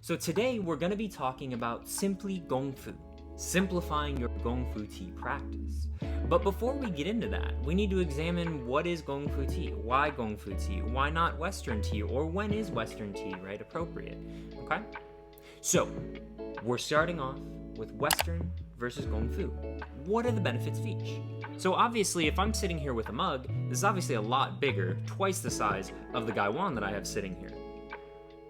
So today we're going to be talking about simply Gongfu, simplifying your Gongfu tea practice. But before we get into that, we need to examine what is Gongfu tea, why Gongfu tea, why not Western tea, or when is Western tea, right, appropriate, okay? So, we're starting off with Western versus Gongfu. What are the benefits of each? So obviously, if I'm sitting here with a mug, this is obviously a lot bigger, twice the size of the Gaiwan that I have sitting here.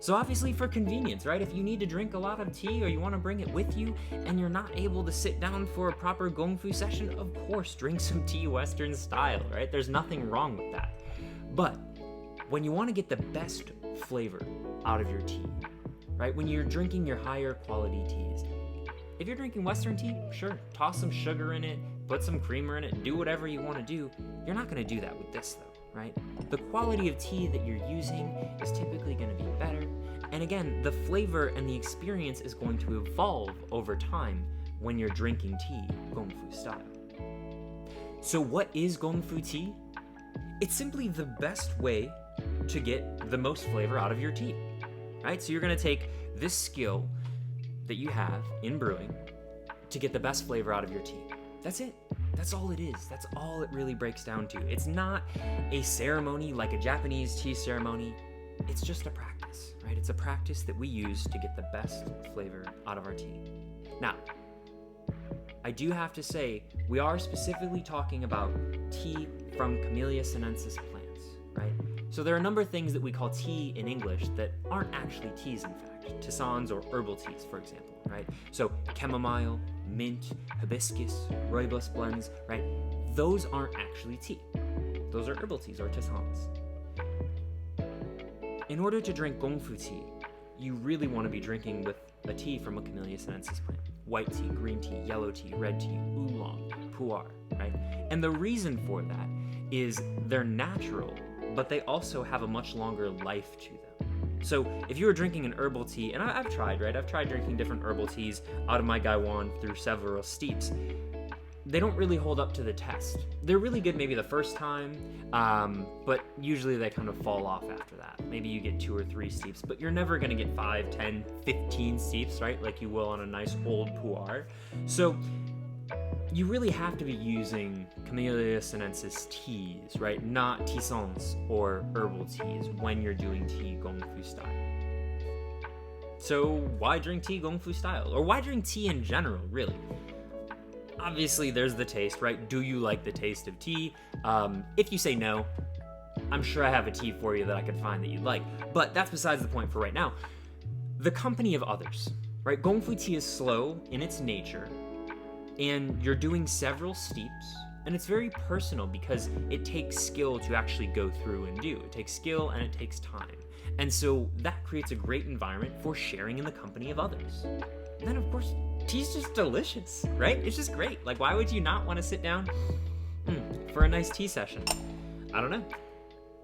So obviously for convenience, right? If you need to drink a lot of tea or you want to bring it with you and you're not able to sit down for a proper Gongfu session, of course, drink some tea Western style, right? There's nothing wrong with that. But when you want to get the best flavor out of your tea, right? When you're drinking your higher quality teas, if you're drinking Western tea, sure, toss some sugar in it, put some creamer in it, do whatever you want to do. You're not going to do that with this though. Right? The quality of tea that you're using is typically going to be better. And again, the flavor and the experience is going to evolve over time when you're drinking tea Gongfu style. So what is Gongfu tea? It's simply the best way to get the most flavor out of your tea, right? So you're going to take this skill that you have in brewing to get the best flavor out of your tea. That's it. That's all it is. That's all it really breaks down to. It's not a ceremony like a Japanese tea ceremony. It's just a practice, right? It's a practice that we use to get the best flavor out of our tea. Now, I do have to say, we are specifically talking about tea from Camellia sinensis plants, right? So there are a number of things that we call tea in English that aren't actually teas, in fact. Tisanes or herbal teas, for example, right? So chamomile, mint, hibiscus, rooibos blends, right? Those aren't actually tea. Those are herbal teas or tisanes. In order to drink Gongfu tea, you really want to be drinking with a tea from a Camellia sinensis plant. White tea, green tea, yellow tea, red tea, oolong, pu'er, right? And the reason for that is they're natural, but they also have a much longer life to them. So if you were drinking an herbal tea, and I've tried, right? I've tried drinking different herbal teas out of my Gaiwan through several steeps. They don't really hold up to the test. They're really good maybe the first time, but usually they kind of fall off after that. Maybe you get 2 or 3 steeps, but you're never gonna get 5, 10, 15 steeps, right? Like you will on a nice old pu'er. So you really have to be using Camellia sinensis teas, right? Not tisanes or herbal teas when you're doing tea Gongfu style. So why drink tea Gongfu style? Or why drink tea in general, really? Obviously, there's the taste, right? Do you like the taste of tea? If you say no, I'm sure I have a tea for you that I could find that you'd like. But that's besides the point for right now. The company of others, right? Gongfu tea is slow in its nature, and you're doing several steeps, and it's very personal because it takes skill to actually go through and do. It takes skill and it takes time. And so that creates a great environment for sharing in the company of others. And then, of course, tea's just delicious, right? It's just great. Like, why would you not want to sit down for a nice tea session? I don't know.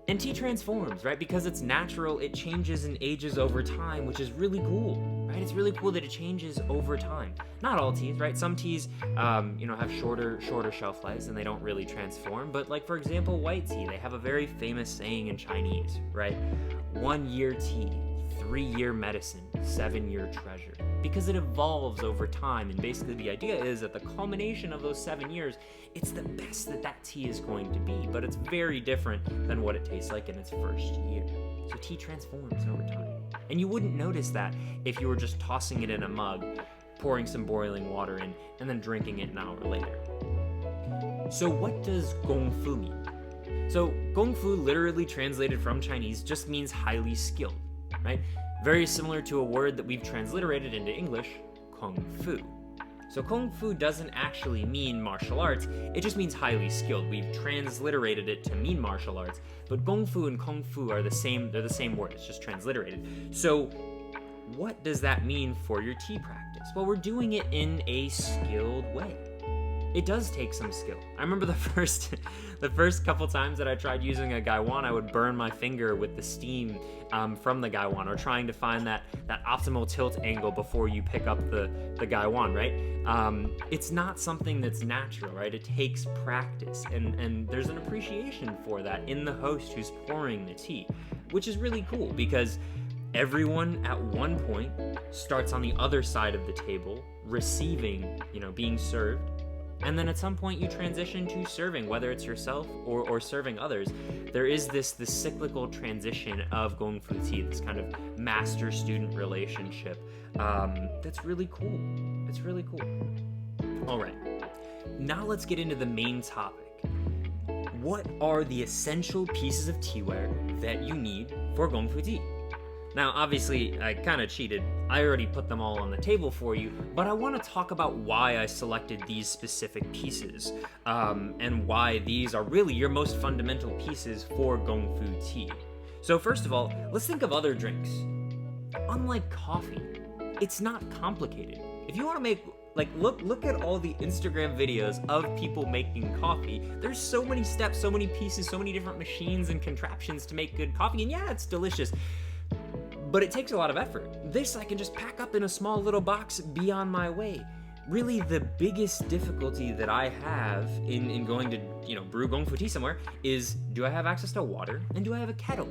And tea transforms, right? Because it's natural, it changes and ages over time, which is really cool, right? It's really cool that it changes over time. Not all teas, right? Some teas, have shorter shelf lives and they don't really transform. But like, for example, white tea, they have a very famous saying in Chinese, right? 1 year tea, 3 year medicine, 7 year treasure. Because it evolves over time, and basically the idea is that the culmination of those 7 years, it's the best that tea is going to be, but it's very different than what it tastes like in its first year. So tea transforms over time. And you wouldn't notice that if you were just tossing it in a mug, pouring some boiling water in, and then drinking it an hour later. So what does Gongfu mean? So Gongfu, literally translated from Chinese, just means highly skilled, right? Very similar to a word that we've transliterated into English, Kung Fu. So Kung Fu doesn't actually mean martial arts, it just means highly skilled. We've transliterated it to mean martial arts, but Kung Fu and Kung Fu are the same, they're the same word, it's just transliterated. So what does that mean for your tea practice? Well, we're doing it in a skilled way. It does take some skill. I remember the first couple times that I tried using a Gaiwan, I would burn my finger with the steam from the Gaiwan, or trying to find that optimal tilt angle before you pick up the Gaiwan, right? It's not something that's natural, right? It takes practice, and there's an appreciation for that in the host who's pouring the tea, which is really cool because Everyone at one point starts on the other side of the table, receiving, being served. And then at some point you transition to serving, whether it's yourself or serving others. There is this cyclical transition of Gongfu tea, this kind of master-student relationship. That's really cool. It's really cool. All right, now let's get into the main topic. What are the essential pieces of teaware that you need for Gongfu tea? Now, obviously, I kind of cheated. I already put them all on the table for you, but I want to talk about why I selected these specific pieces, and why these are really your most fundamental pieces for Gongfu tea. So first of all, let's think of other drinks. Unlike coffee, it's not complicated. If you want to make, look at all the Instagram videos of people making coffee. There's so many steps, so many pieces, so many different machines and contraptions to make good coffee, and yeah, it's delicious. But it takes a lot of effort. This I can just pack up in a small little box, be on my way. Really, the biggest difficulty that I have in going to, brew Gongfu tea somewhere is, do I have access to water, and do I have a kettle,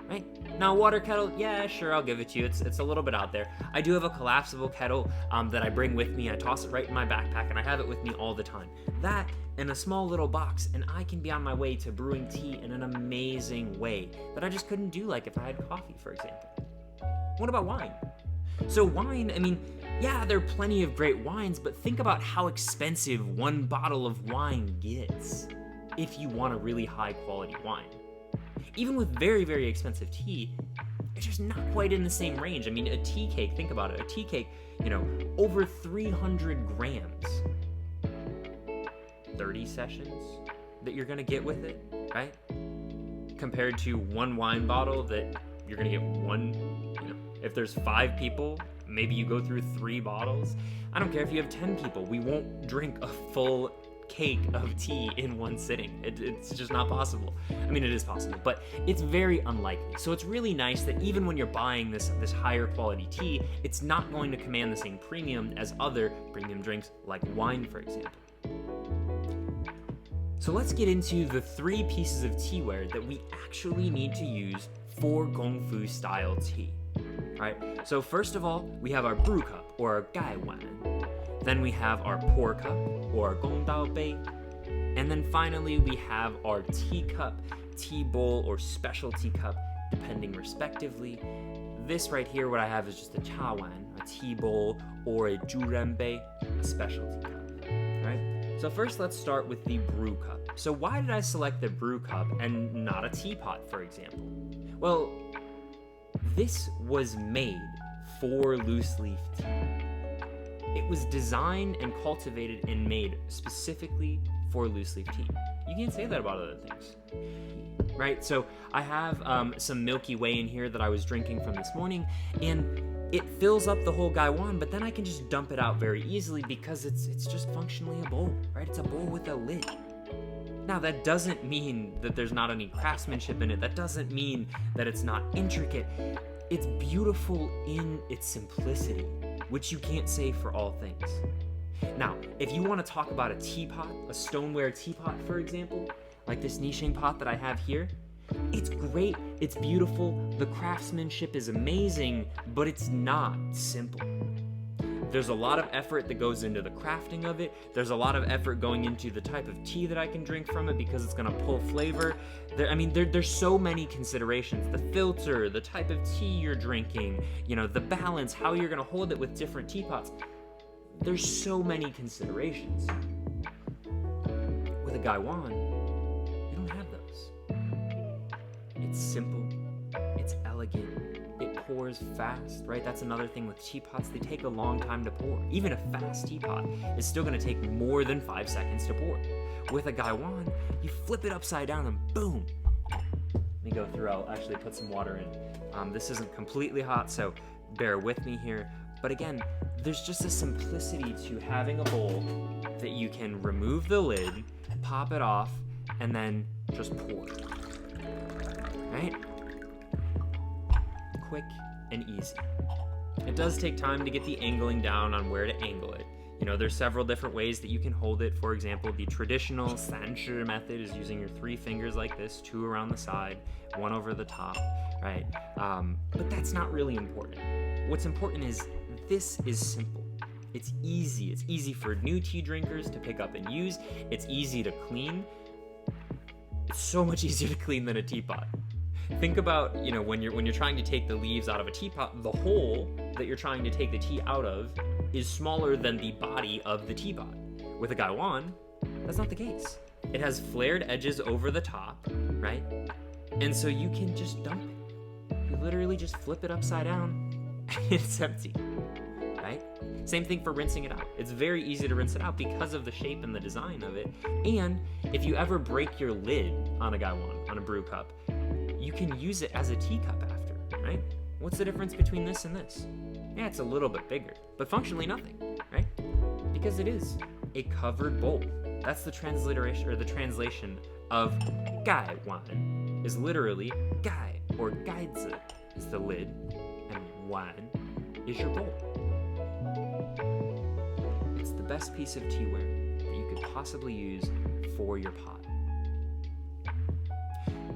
right? Now, water kettle, yeah, sure, I'll give it to you. It's a little bit out there. I do have a collapsible kettle that I bring with me. I toss it right in my backpack, and I have it with me all the time. That and a small little box, and I can be on my way to brewing tea in an amazing way that I just couldn't do, like if I had coffee, for example. What about wine? So wine, yeah, there are plenty of great wines, but think about how expensive one bottle of wine gets if you want a really high quality wine. Even with very, very expensive tea, it's just not quite in the same range. A tea cake, think about it. A tea cake, over 300 grams. 30 sessions that you're gonna get with it, right? Compared to one wine bottle that you're gonna get one, if there's 5 people, maybe you go through 3 bottles. I don't care if you have 10 people, we won't drink a full cake of tea in one sitting. It's just not possible. It is possible, but it's very unlikely. So it's really nice that even when you're buying this higher quality tea, it's not going to command the same premium as other premium drinks like wine, for example. So let's get into the 3 pieces of teaware that we actually need to use for Gongfu style tea. Alright, so first of all, we have our brew cup, or our gaiwan. Then we have our pour cup, or gongdao bei. And then finally, we have our teacup, tea bowl, or specialty cup, depending respectively. This right here, what I have is just a chawan, a tea bowl, or a jurenbei, a specialty cup. Alright, so first let's start with the brew cup. So why did I select the brew cup and not a teapot, for example? Well, this was made for loose leaf tea. It was designed and cultivated and made specifically for loose leaf tea. You can't say that about other things, right? So I have some Milky Way in here that I was drinking from this morning, and it fills up the whole gaiwan, but then I can just dump it out very easily because it's just functionally a bowl, right? It's a bowl with a lid. Now, that doesn't mean that there's not any craftsmanship in it. That doesn't mean that it's not intricate. It's beautiful in its simplicity, which you can't say for all things. Now, if you want to talk about a teapot, a stoneware teapot, for example, like this Nishing pot that I have here, it's great, it's beautiful, the craftsmanship is amazing, but it's not simple. There's a lot of effort that goes into the crafting of it. There's a lot of effort going into the type of tea that I can drink from it because it's gonna pull flavor. There's so many considerations. The filter, the type of tea you're drinking, the balance, how you're gonna hold it with different teapots. There's so many considerations. With a gaiwan, you don't have those. It's simple, it's elegant, it pours fast, right? That's another thing with teapots, they take a long time to pour. Even a fast teapot is still gonna take more than 5 seconds to pour. With a gaiwan, you flip it upside down and boom. Let me go through, I'll actually put some water in. This isn't completely hot, so bear with me here. But again, there's just a simplicity to having a bowl that you can remove the lid, pop it off, and then just pour. Right? Quick and easy. It does take time to get the angling down on where to angle it. there's several different ways that you can hold it. For example, the traditional sanshi method is using your 3 fingers like this, 2 around the side, 1 over the top, right? But that's not really important. What's important is this is simple. It's easy. It's easy for new tea drinkers to pick up and use. It's easy to clean. It's so much easier to clean than a teapot. Think about, when you're trying to take the leaves out of a teapot, the hole that you're trying to take the tea out of is smaller than the body of the teapot. With a gaiwan, that's not the case. It has flared edges over the top, right? And so you can just dump it. You literally just flip it upside down and it's empty, right? Same thing for rinsing it out. It's very easy to rinse it out because of the shape and the design of it. And if you ever break your lid on a gaiwan, on a brew cup, you can use it as a teacup after, right? What's the difference between this and this? Yeah, it's a little bit bigger, but functionally nothing, right? Because it is a covered bowl. That's the transliteration or the translation of gaiwan is literally gai or gaizi is the lid and wan is your bowl. It's the best piece of teaware that you could possibly use for your pot.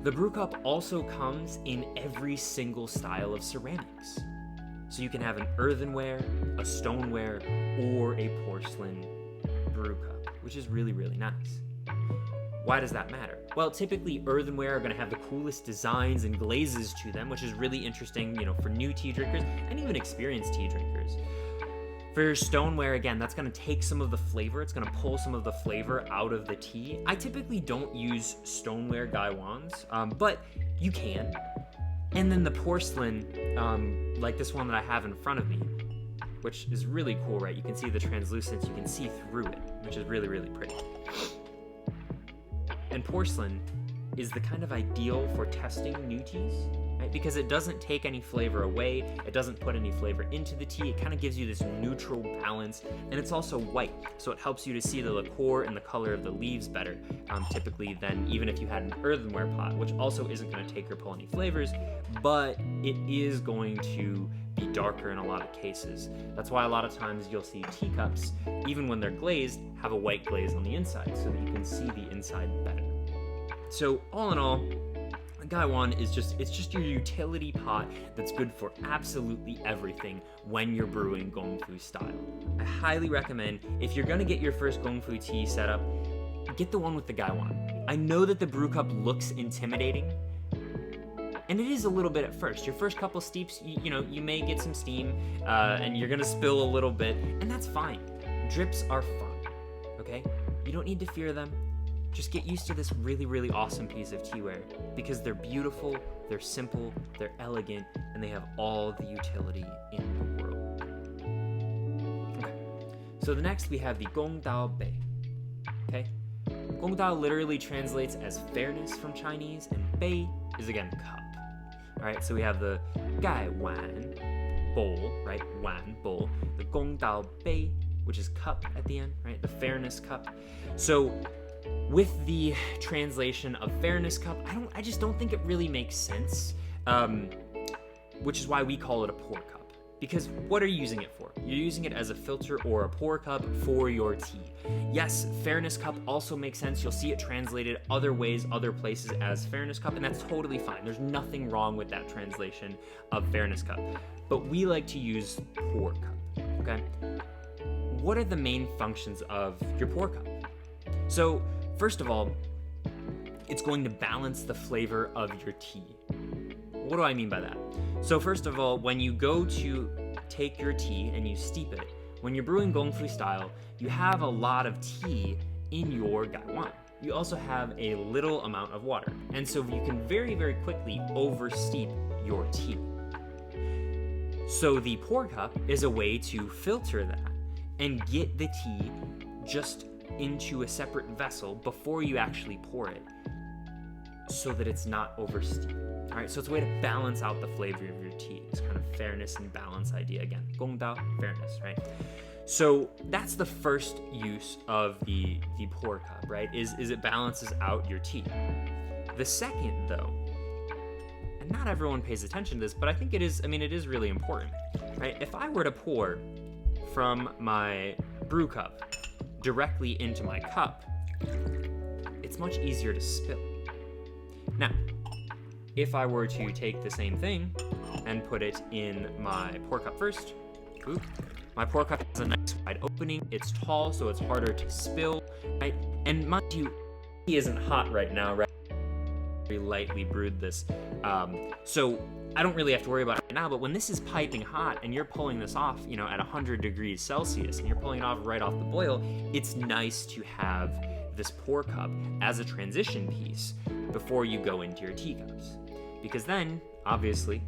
The brew cup also comes in every single style of ceramics. So you can have an earthenware, a stoneware, or a porcelain brew cup, which is really, really nice. Why does that matter? Well, typically earthenware are going to have the coolest designs and glazes to them, which is really interesting, for new tea drinkers and even experienced tea drinkers. For your stoneware, again, that's going to take some of the flavor. It's going to pull some of the flavor out of the tea. I typically don't use stoneware gaiwans, but you can. And then the porcelain, like this one that I have in front of me, which is really cool, right? You can see the translucence, you can see through it, which is really, really pretty. And porcelain is the kind of ideal for testing new teas, right? Because it doesn't take any flavor away, it doesn't put any flavor into the tea, it kind of gives you this neutral balance, and it's also white, so it helps you to see the liqueur and the color of the leaves better, typically than even if you had an earthenware pot, which also isn't going to take or pull any flavors, but it is going to be darker in a lot of cases. That's why a lot of times you'll see teacups, even when they're glazed, have a white glaze on the inside so that you can see the inside better. So all in all, a gaiwan is just your utility pot that's good for absolutely everything when you're brewing Gongfu style. I highly recommend, if you're gonna get your first Gongfu tea set up, get the one with the gaiwan. I know that the brew cup looks intimidating, and it is a little bit at first. Your first couple steeps, you may get some steam, and you're gonna spill a little bit, and that's fine. Drips are fun, okay? You don't need to fear them. Just get used to this really, really awesome piece of teaware because they're beautiful, they're simple, they're elegant, and they have all the utility in the world. Okay, so the next we have the Gongdao Bei. Okay, Gongdao literally translates as fairness from Chinese, and Bei is again cup. All right, so we have the Gai Wan bowl, right? Wan bowl, the Gongdao Bei, which is cup at the end, right? The fairness cup. So with the translation of fairness cup, I just don't think it really makes sense, which is why we call it a pour cup. Because what are you using it for? You're using it as a filter or a pour cup for your tea. Yes, fairness cup also makes sense. You'll see it translated other ways, other places as fairness cup, and that's totally fine. There's nothing wrong with that translation of fairness cup. But we like to use pour cup, okay? What are the main functions of your pour cup? So, first of all, it's going to balance the flavor of your tea. What do I mean by that? So first of all, when you go to take your tea and you steep it, when you're brewing Gongfu style, you have a lot of tea in your gaiwan. You also have a little amount of water, and so you can very, very quickly oversteep your tea. So the pour cup is a way to filter that and get the tea just into a separate vessel before you actually pour it so that it's not oversteeped. All right, so it's a way to balance out the flavor of your tea. It's kind of fairness and balance idea again. Gongdao, fairness, right? So that's the first use of the pour cup, right? Is it balances out your tea. The second, though, and not everyone pays attention to this, but I think it is really important, right? If I were to pour from my brew cup directly into my cup, it's much easier to spill. Now, if I were to take the same thing and put it in my pour cup first, my pour cup has a nice wide opening. It's tall, so it's harder to spill, right? And mind you, tea isn't hot right now, right? Very lightly brewed this, so I don't really have to worry about it right now. But when this is piping hot and you're pulling this off, at 100 degrees Celsius, and you're pulling it off right off the boil, it's nice to have this pour cup as a transition piece before you go into your teacups, because then obviously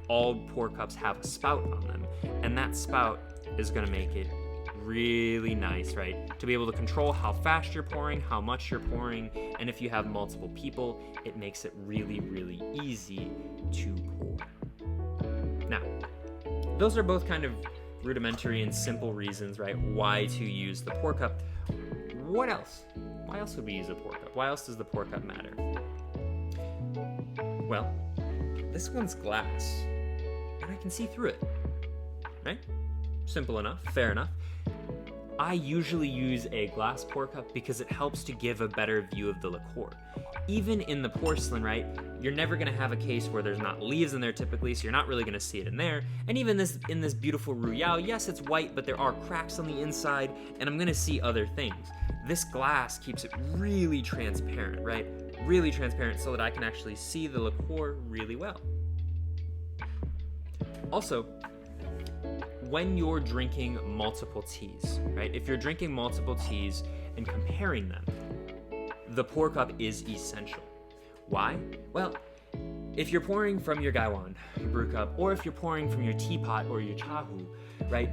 all pour cups have a spout on them, and that spout is going to make it really nice, right? To be able to control how fast you're pouring, how much you're pouring, and if you have multiple people, it makes it really, really easy to pour. Now, those are both kind of rudimentary and simple reasons, right, why to use the pour cup. What else? Why else would we use a pour cup? Why else does the pour cup matter? Well, this one's glass, and I can see through it, right? Simple enough, fair enough. I usually use a glass pour cup because it helps to give a better view of the liqueur. Even in the porcelain, right, you're never gonna have a case where there's not leaves in there typically, so you're not really gonna see it in there. And even in this beautiful Royale, yes, it's white, but there are cracks on the inside, and I'm gonna see other things. This glass keeps it really transparent, right? Really transparent, so that I can actually see the liqueur really well. Also, when you're drinking multiple teas, right? If you're drinking multiple teas and comparing them, the pour cup is essential. Why? Well, if you're pouring from your gaiwan, your brew cup, or if you're pouring from your teapot or your chahu, right,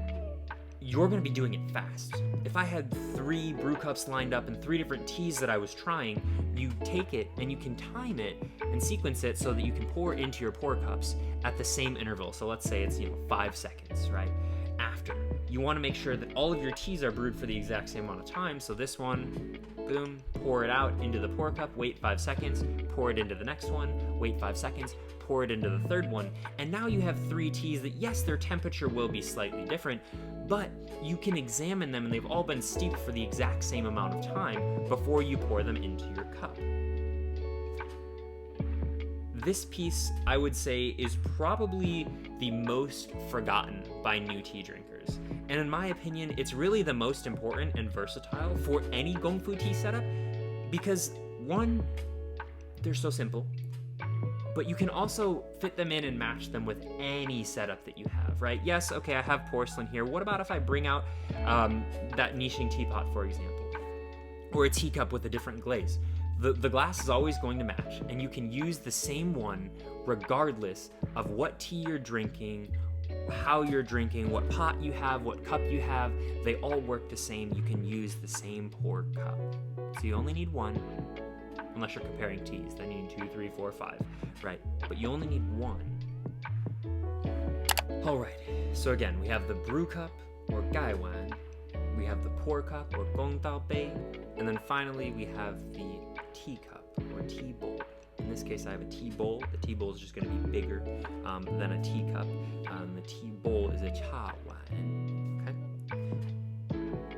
you're gonna be doing it fast. If I had 3 brew cups lined up and 3 different teas that I was trying, you take it and you can time it and sequence it so that you can pour into your pour cups at the same interval. So let's say it's 5 seconds, right? After. You wanna make sure that all of your teas are brewed for the exact same amount of time. So this one, boom, pour it out into the pour cup, wait 5 seconds, pour it into the next one, wait 5 seconds, pour it into the third one, and now you have 3 teas that, yes, their temperature will be slightly different, but you can examine them and they've all been steeped for the exact same amount of time before you pour them into your cup. This piece, I would say, is probably the most forgotten by new tea drinkers. And in my opinion, it's really the most important and versatile for any Gongfu tea setup because, one, they're so simple, but you can also fit them in and match them with any setup that you have, right? Yes, okay, I have porcelain here. What about if I bring out that niching teapot, for example, or a teacup with a different glaze? The glass is always going to match, and you can use the same one regardless of what tea you're drinking, how you're drinking, what pot you have, what cup you have. They all work the same. You can use the same pour cup. So you only need one, unless you're comparing teas. Then you need 2, 3, 4, 5, right? But you only need one. All right, so again, we have the brew cup, or gaiwan. We have the pour cup, or gongdaobei. And then finally, we have the teacup, or tea bowl. In this case, I have a tea bowl. The tea bowl is just going to be bigger than a teacup. The tea bowl is a chawan. Okay.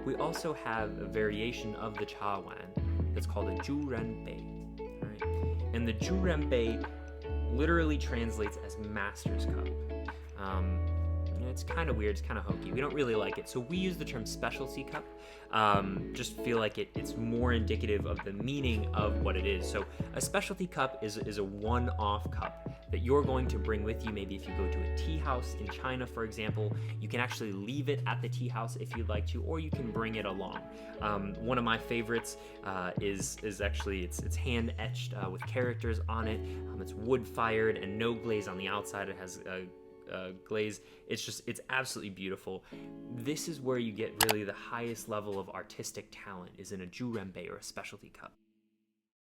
We also have a variation of the chawan that's called a jurenbei. All right. And the jurenbei literally translates as master's cup. It's kind of weird, it's kind of hokey. We don't really like it, so we use the term specialty cup. Just feel like it's more indicative of the meaning of what it is. So a specialty cup is a one-off cup that you're going to bring with you. Maybe if you go to a tea house in China, for example, you can actually leave it at the tea house if you'd like to, or you can bring it along. One of my favorites is actually, it's hand etched with characters on it. It's wood fired and no glaze on the outside. It has glaze. It's absolutely beautiful. This is where you get really the highest level of artistic talent, is in a jurenbei, or a specialty cup.